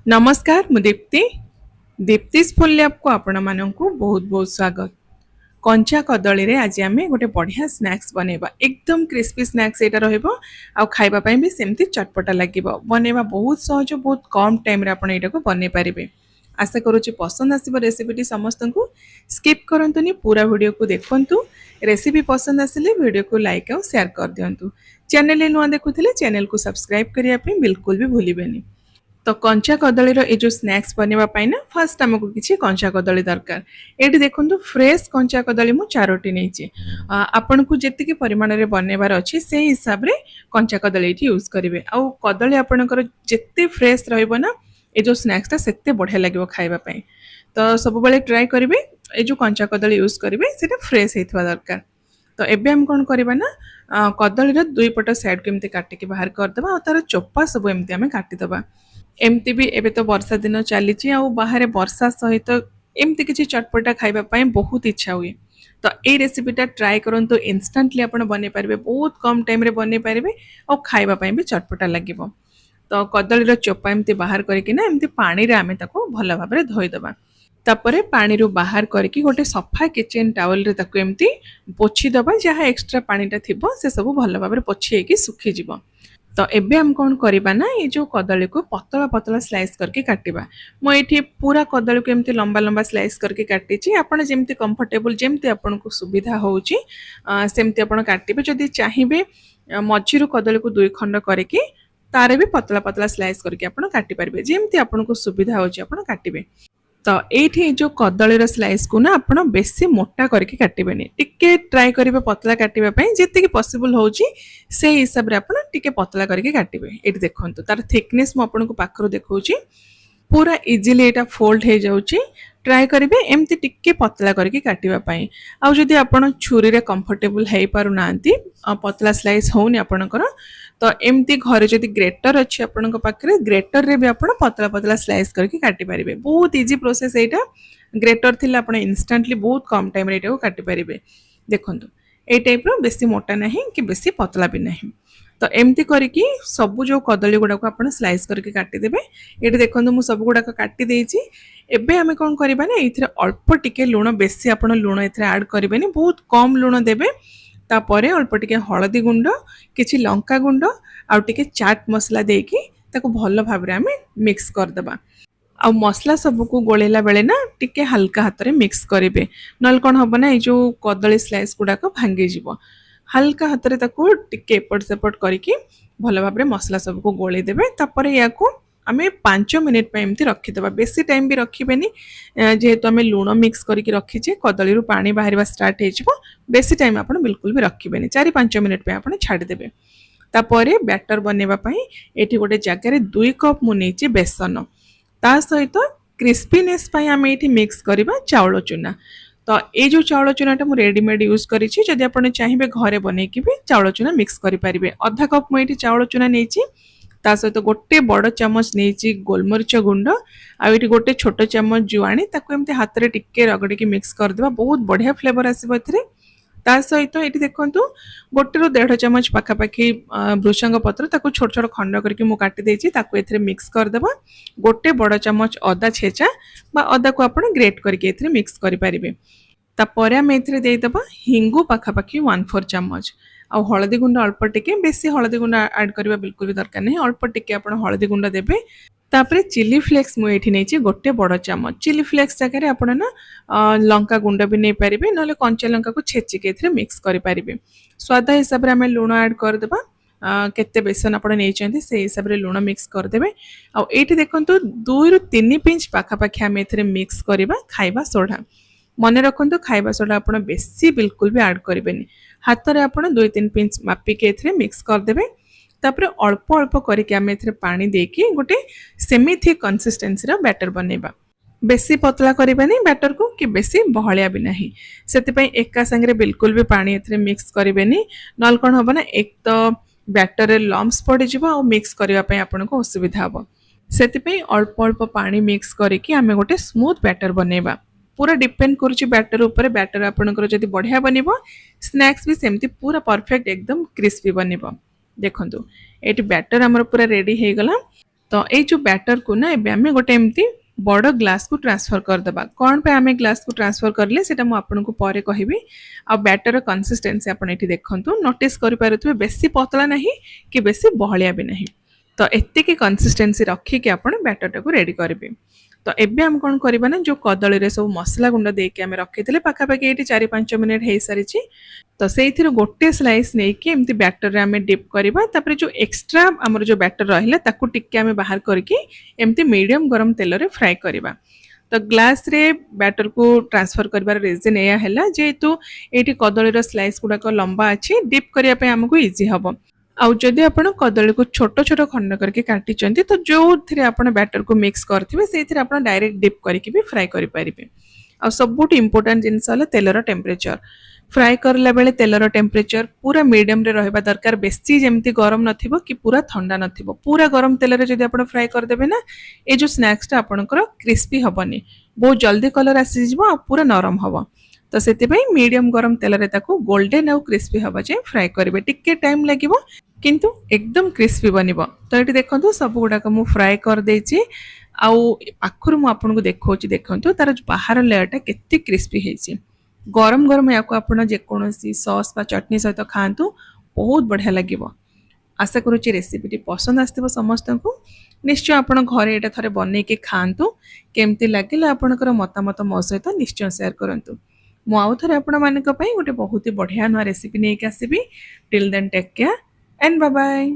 नमस्कार मु Deepti दीप्तिस full lab को आपण मानक बहुत बहुत स्वागत। कंचा कदली रे आज आम गोटे बढ़िया स्नैक्स बनैबा एकदम क्रिस्पी स्नैक्स एटा रहइबो आ खाइबा पई भी सेमती चटपटा लागिबो। बनैबा बहुत सहज बहुत कम टाइम रे आपण एटा को बनै परिबे। आशा करूची पसंद आसीबो रेसिपीटी समस्त को स्किप करंतुनी पूरा वीडियो को देखंतु। रेसिपी पसंद आसिले वीडियो को लाइक और शेयर कर दियंतु। चैनल ले नुआ देखुथिले चैनल को सब्सक्राइब करिया पे बिल्कुल भी भूलिबेनी। तो कंचा कदली रो ए जो स्नैक्स बनवा पाई ना फर्स्ट आमको किसी कंचा कदली दरकार। ये देखो फ्रेश कंचा कदली मु चारोटी नहीं आपन को जी परिमाण में बनवार अच्छी से हिसाब से कंचा कदली यूज करेंगे। आउ कदली आपणकर जिते फ्रेश रहा ये जो स्नैक्सटा सेते बढ़िया लगे खावाई। तो सब बड़े ट्राए करेंगे ये जो कंचा कदली यूज करेंगे से फ्रेश होता दरकार। तो एबे हम कौन करवा ना कदली दुई पट साइड को एमती काटिक बाहर करदे और तार चोपा सब एमती आम काटिदबा। एमती भी एबे तो वर्षा दिन चली बाहर वर्षा सहित एमती किसी चटपटा खाइबा बहुत इच्छा हुए। तो ये रेसिपीटा ट्राए करंतु इंस्टेंटली आपण बनै पारे बहुत कम टाइम रे बनै पारे और खाइबा भी चटपटा लगे। तो कदली चोपा एमती बाहर करके ना एमती पानी रे आमे ताको भल भाव में धोईदबा। तापरे पानी रू बाहर करके गोटे सफा किचन टावल रे ताको एमती पोछि दबा। जहाँ एक्स्ट्रा पानीटा थिबो से सब भल भाव में पोछि सुखी जिवो। तो एबे हम कौन करवा ना ये जो कदली को पतला पतला स्लाइस करके काटिबा। मुझे पूरा कदली को एमती लंबा लंबा स्लाइस करके काटी। आपण जेमती कंफर्टेबल जेमती आपन को सुविधा होउची सेमती आपण काटिबे। जदि चाहिबे मझिरु कदली को दुई खंड करके तारे भी पतला पतला स्लाइस करके आपण काटि परिबे। जेमती आपन को सुविधा होउची आपण काटिबे। तो ये जो कदली स्लाइस को ना आप बेसी मोटा करके काटबेनि टिके ट्राए करेंगे पतला काटापी जी पॉसिबल होची से हिसाब से आप पतला करके काटबे। ये देखो तार थिकनेस मुझे पाखर देखा पूरा इजिली यहाँ फोल्ड हो जाऊँगी। ट्राए करेंगे एमती टिके पतला करके काटापी। आउ जदि आप छुरी रे कंफर्टेबल हो पारना पतला स्लाइस होनी आपणकर तो एमती घरे जदि ग्रेटर अच्छी आपण पाखे ग्रेटर रे भी आप पतला पतला स्लाइस करके काटि पारिबे। बहुत इजी प्रोसेस एटा। ग्रेटर थिले आपण इंस्टेंटली बहुत कम टाइम रे एटा काटि पारिबे। देखंतु ए टाइप रो बेसी मोटा नहीं कि बेसी पतला भी नहीं। तो एमती करके सब जो कदली गुड़ा को आपण स्लाइस करके काटि देबे। एटा देखंतु मु सब गुड़ा काटि देइछि। एबे हमें कोन करबा ना एथिरे अल्प टिके लूण बेसी आपण लूण एथिरे ऐड करबेनी बहुत कम लूण देबे। तापरे अल्प टिके हळदी गुंड किछि लंका गुंड आउ टिके चाट मसला देकी ताको भल भाव में आम मिक्स करदबा। आ मसला सबको गोलेला बेले ना टिके हल्का हाथ रे मिक्स करेंगे नल कौन हम ना ये जो कदली स्लाइस गुड़ाक भांगी जीव हल्का हाथ रे ताको टिके एपट सेपट करके भल भाव में मसला सबको गोले देबे। तापर या आम 5 मिनिट पे एमती रखीदबा। बेसी टाइम भी रखिबेनी जेहेतु आम लूण मिक्स करके रखीचे कदली पानी बाहर स्टार्ट हो बेसी टाइम आप बिल्कुल भी रखिबेनी 4-5 मिनिट पे आप छाड़देबे। तापरे बैटर बनैबा पई एठी गोटे जगह 2 कप मु नेची बेसन ता सहित क्रिस्पीनेस पई आम एठी मिक्स करबा चाउल चूना। तो ये जो चाउल चूनाटा मु रेडीमेड यूज करिछि। जदि आपण चाहिबे घरे बनेकी भी चाउल चूना मिक्स करि परिबे। आधा कप मु एठी चाउल चूना नेछि ता सहित गोटे बड़ चामच नेछि गोलमरिच गुंड आ एठी गोटे छोट चामच जुआणी ताको एमते हाथ रे टिके रगड़ी मिक्स कर देबा। बहुत बढ़िया फ्लेवर आसीबो एथिरे। ता सहित ये देखो गोटे रू 1.5 चमच पखापाखि भृषंग पत्र ताको छोट छोट खंड करके मु काटी देछि ताको एथिरे मिक्स कर देबा। गोटे बड़ चमच अदा छेचा बा अदा को आपण ग्रेट करके एथिरे मिक्स करि परिबे। तापर आम एथिरे देई देबा हिंगु पखापाखि 1/4 चमच आ हळदी गुंड अल्प टिके बेसी हळदी गुंड ऐड करबा बिल्कुल भी दरकार नहीं। अल्प टिके आपण हळदी गुंड देबे। तापरे चिली फ्लेक्स मु एठी नेछि गोटे बड़ चमच। चिली फ्लेक्स जगह आपण ना लंका गुंड भी नहीं पारिबे नले कंचा लंका को छेची के एथिरे मिक्स करि पारिबे। स्वाद हिसाब रे हमें लूण ऐड कर देबा। केते बेसन आपण नै चंती से हिसाब रे लूण मिक्स कर देबे। आ एठी देखंतु 2 ରୁ 3 पिंच पाखापाखि आम एथिरे मिक्स करबा खाइबा सोडा। मन रखंतु खाइबा सोडा आपण बेसी बिल्कुल भी ऐड करिबेनी। हाथ रे आपण 2-3 पिंच मापी के एथिरे मिक्स कर देबे। तापर अल्प अल्प करके आम एथिरे पानी देकी गोटे सेमी थिक कंसिस्टेंसी रो बैटर बनैबा। बेसी पतला करबानी बैटर को कि बेसी बहलिया भी नहीं। सेतिपई एका संगे बिल्कुल भी पानी एथिरे मिक्स करिवेनी नल कोन होबा ना एक तो बैटर रे लम्स पड़ी जिवो आ मिक्स करबा पई आपन को असुविधा हबो। सेतिपई अल्प अल्प पानी मिक्स करके आम गोटे स्मूथ बैटर बनैबा। पूरा डिपेंड करुची बैटर ऊपर। बैटर आपनकर जदि बढ़िया बनिबो स्नैक्स भी सेमती पूरा परफेक्ट एकदम क्रिस्पी बनिबो। देखंतु एटी बैटर हमर पूरा रेडी हे गला। तो ये जो बैटर को ना एबे आमे गोटे एमती बड़ ग्लास को ट्रांसफर करदेबा कौन पे आमे ग्लास को ट्रांसफर करले सेटा मु आपन को परे कहिबी आ बैटर कंसिस्टेंसी आपन एठी देखंतु नोटिस करि पारुथबे बेसी पतला नहीं कि बेसी बहलिया भी नहीं तो एतिकी कंसिस्टेंसी रखिक आपण बैटरटा को रेडी करेंगे तो एबे हम कौन करबा ना जो कदली रे सब मसला गुंड देके आमे रखिथिले पाखापाखि ये 4-5 मिनिट हो सारी तो से गोटे स्लाइस नहीं कि एमती बैटर रे आमे डिप करबा तापर जो एक्स्ट्रा हमर जो बैटर रहिला ताकू टिक्के आमे बाहर करके एमती मीडियम गरम तेल रे फ्राई करबा तो ग्लास रे बैटर को ट्रांसफर करबार रीजन एया हैला जेहेतु एठी कदली रो स्लाइस गुडा को लंबा अछि डिप करिया पे हमको इजी हबो आउ जदि आपण कदली को छोट छोट खंड करके काटी तो जो थी आपण बैटर को मिक्स करथिबे सेथिरे आपण डायरेक्ट डिप करके भी फ्राई करि परिबे आ सबुठ इंपोर्टेंट जिनस होला तेलर टेम्परेचर फ्राई करला बेले तेलर टेम्परेचर पूरा मीडियम रे रहबा दरकार बेसी जेमती गरम नथिबो कि पूरा ठंडा नथिबो पूरा गरम तेल रे जदि आपण फ्राई कर देबे ना ए जो स्नैक्स ता आपणकर क्रिस्पी हबनी बहुत जल्दी कलर आसी जिवो आ पूरा नरम हबो तो सेति मीडियम गरम तेल रे ताको गोल्डन आउ क्रिस्पी हबा जे फ्राई करिवे टिके टाइम लागिवो किंतु एकदम क्रिस्पी बनिबो तो एटी देखंतु सब गुडा को मु फ्राई कर देछि आउ आखुर मु आपन को देखौछि देखंतु तार बाहर लेयरटा केते क्रिस्पी हेछि गरम गरम याको आपण जे कोनोसी सॉस बा चटनी सहित खांतु बहुत बढ़िया लागिवो आशा करूछि रेसिपीटी पसंद आस्तिबो समस्त को निश्चय आपण घरे एटा थरे बनै के खांतु केमती लागिला आपणकर मतामत मो सहित निश्चय शेयर करंतु मु आउ थरे आपण मानक पई गोटे बहुत ही बढ़िया न रेसिपी नै के आसीबी till then take care and bye bye.